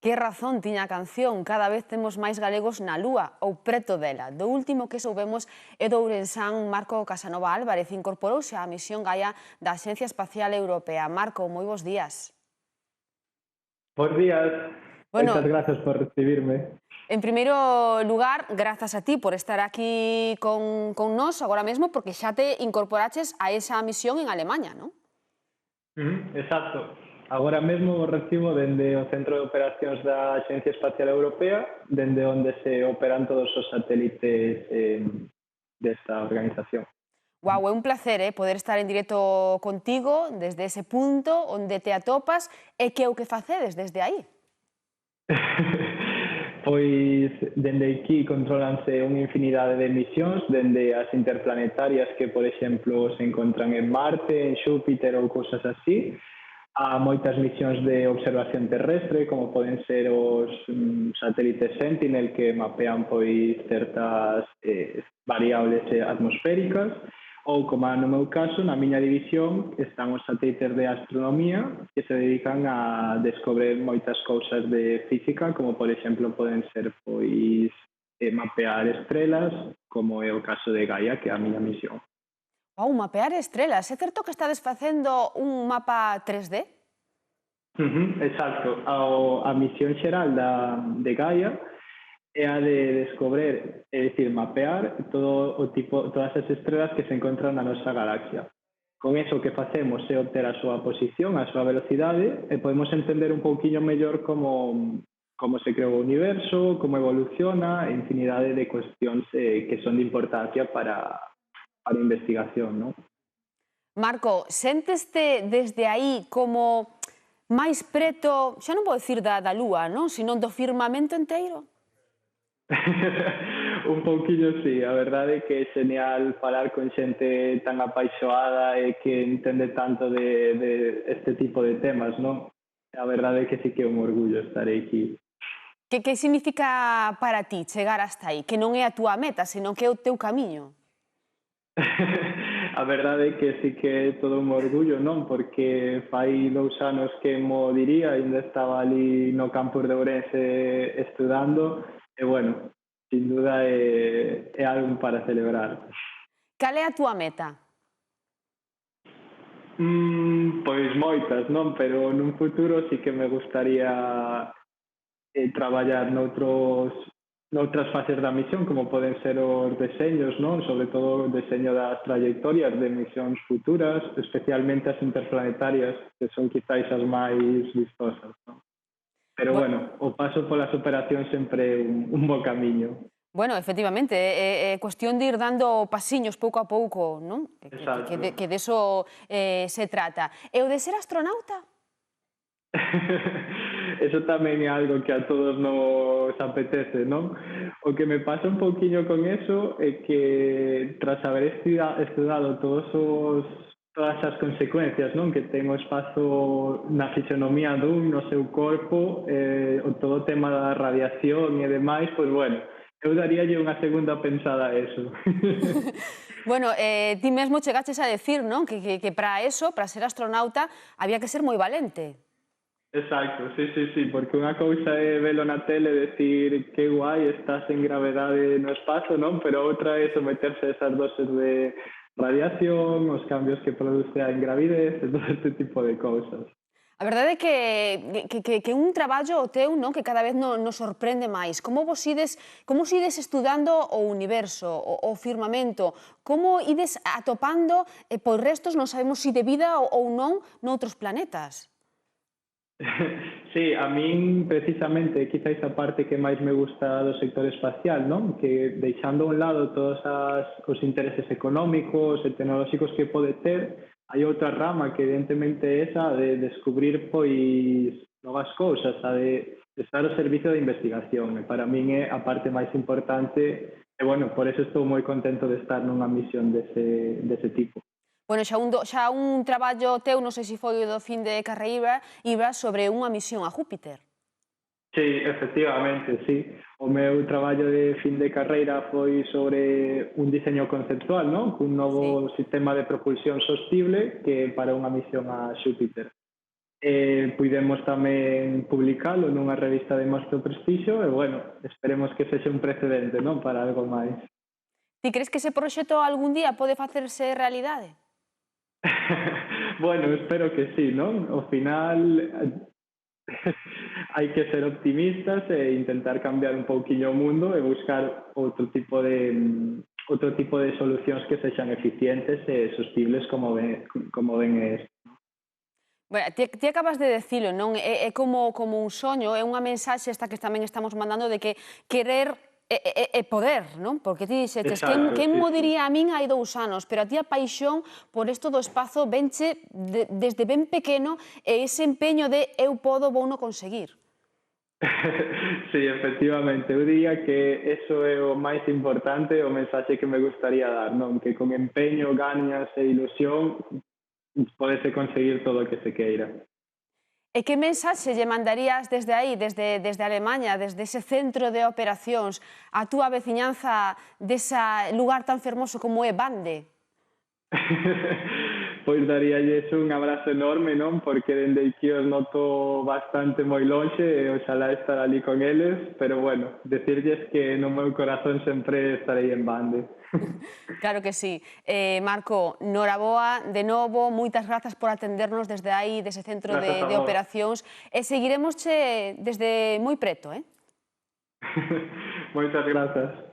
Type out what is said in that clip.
Que razón tiña a canción, cada vez temos máis galegos na Lúa ou preto dela. Do último que soubemos é do ourensán Marco Casanova Álvarez, incorporouse á misión Gaia da Axencia Espacial Europea. Marco, moi bons días. Bos días, Bueno, moitas grazas por recibirme. en primeiro lugar, grazas a ti por estar aquí con nós agora mesmo, porque xa te incorporaches a esa misión en Alemanha, non? Exacto. Agora mesmo o recibo dende o Centro de Operacións da Axencia Espacial Europea, dende onde se operan todos os satélites desta organización. Guau, é un placer, poder estar en directo contigo desde ese punto onde te atopas e que é o que facedes desde aí. Pois, dende aquí controlanse unha infinidade de misións, dende as interplanetarias que, por exemplo, se encontran en Marte, en Xúpiter ou cousas así, a moitas misións de observación terrestre, como poden ser os satélites Sentinel que mapean pois certas variables atmosféricas, ou, como no meu caso, na miña división, están os satélites de astronomía que se dedican a descobrir moitas cousas de física, como, por exemplo, poden ser pois mapear estrelas, como é o caso de Gaia, que é a miña misión. Wow, mapear estrelas. É certo que estades facendo un mapa 3D? Exacto. A misión xeral de Gaia é a de descobrir, é dicir, mapear todas as estrelas que se encontran na nosa galaxia. Con eso o que facemos é obter a súa posición, a súa velocidade, e podemos entender un pouquiño mellor como se creou o universo, como evoluciona, e infinidade de cuestións que son de importancia para a investigación, non? Marco, sénteste desde aí como máis preto, xa non vou dicir da Lúa, non? Sino do firmamento enteiro? Un pouquiño sí, a verdade é que é genial falar con xente tan apaixoada e que entende tanto de este tipo de temas, non? A verdade é que sí que é un orgullo estar aquí. Que significa para ti chegar hasta aí? Que non é a túa meta, senón que é o teu camiño? A verdade é que sí que é todo un orgullo, non? Porque fai 2 anos que mo diría, ainda estaba ali no campus de Ourense estudando, e bueno, sin duda é algo para celebrar. Cal é a túa meta? Pois moitas, non? Pero nun futuro sí que me gustaría traballar noutras fases da misión, como poden ser os deseños, non? Sobre todo o deseño das trayectorias de misións futuras, especialmente as interplanetarias, que son quizáis as máis vistosas, non? Pero bueno, o paso polas operacións sempre é un bo camiño. Bueno, efectivamente, é cuestión de ir dando pasiños pouco a pouco, non? Exacto. Que de eso se trata. E o de ser astronauta? Eso tamén é algo que a todos nos apetece, non? O que me pasa un pouquiño con eso é que tras haber estudado todas as consecuencias, non, que ten o espazo na fisionomía no seu corpo, todo o tema da radiación e demais, pois bueno, eu daríalle unha segunda pensada a eso. Bueno, ti mesmo chegaches a decir, non? Que para eso, para ser astronauta, había que ser moi valente. Exacto, sí, porque unha cousa é velo na tele e decir que guai, estás en gravedade no espazo, non? Pero outra é someterse a esas doses de radiación, os cambios que produce a ingravidez, e todo este tipo de cousas. A verdade é que un traballo o teu, non, que cada vez nos sorprende máis. Como ides estudando o universo, o firmamento? Como ides atopando pois restos, non sabemos se de vida ou non, noutros planetas? Sí, a min precisamente quizáis a parte que máis me gusta do sector espacial, non? Que deixando a un lado todos os intereses económicos e tecnolóxicos que pode ter, hai outra rama que evidentemente é esa de descubrir pois novas cousas, a de estar ao servicio da investigación. E para min é a parte máis importante e, bueno, por eso estou moi contento de estar nunha misión dese tipo. Bueno, xa un traballo teu, non sei se foi o do fin de carreira, iba sobre unha misión a Júpiter. Sí, efectivamente, sí. O meu traballo de fin de carreira foi sobre un diseño conceptual, non? Un novo sistema de propulsión sostible que para unha misión a Xúpiter. Puidemos tamén publicalo nunha revista de moito prestixio e, bueno, esperemos que sexa un precedente, non, para algo máis. Ti crees que ese proxecto algún día pode facerse realidade? Bueno, espero que sí, non? Ao final hai que ser optimistas e intentar cambiar un pouquiño o mundo e buscar outro tipo de solucións que sexan eficientes e sostibles como ben é. Bueno, ti acabas de dicilo, non? É como un soño, é unha mensaxe esta que tamén estamos mandando de que querer é poder, non? Porque ti dixeches, Exacto, quen sí, mo sí. diría a min hai 2 anos, pero a ti a paixón por isto do espazo venche desde ben pequeno e ese empeño de eu podo, vouno conseguir. Sí, efectivamente, eu diría que eso é o máis importante, o mensaxe que me gustaría dar, non? Que con empeño, ganas e ilusión podese conseguir todo o que se queira. E que mensaxe lle mandarías desde aí, desde Alemanha, desde ese centro de operacións, a túa veciñanza desa lugar tan fermoso como é Bande? Pois daríalles un abrazo enorme, non? Porque dende aquí os noto bastante moi lonxe e oxalá estar ali con eles, pero bueno, decirlles que no meu corazón sempre estarei en Bande. Claro que sí. Marco, noraboa, de novo, moitas grazas por atendernos desde aí, dese centro Grazas a de vos. operacións, e seguiremosche desde moi preto, eh? Moitas grazas.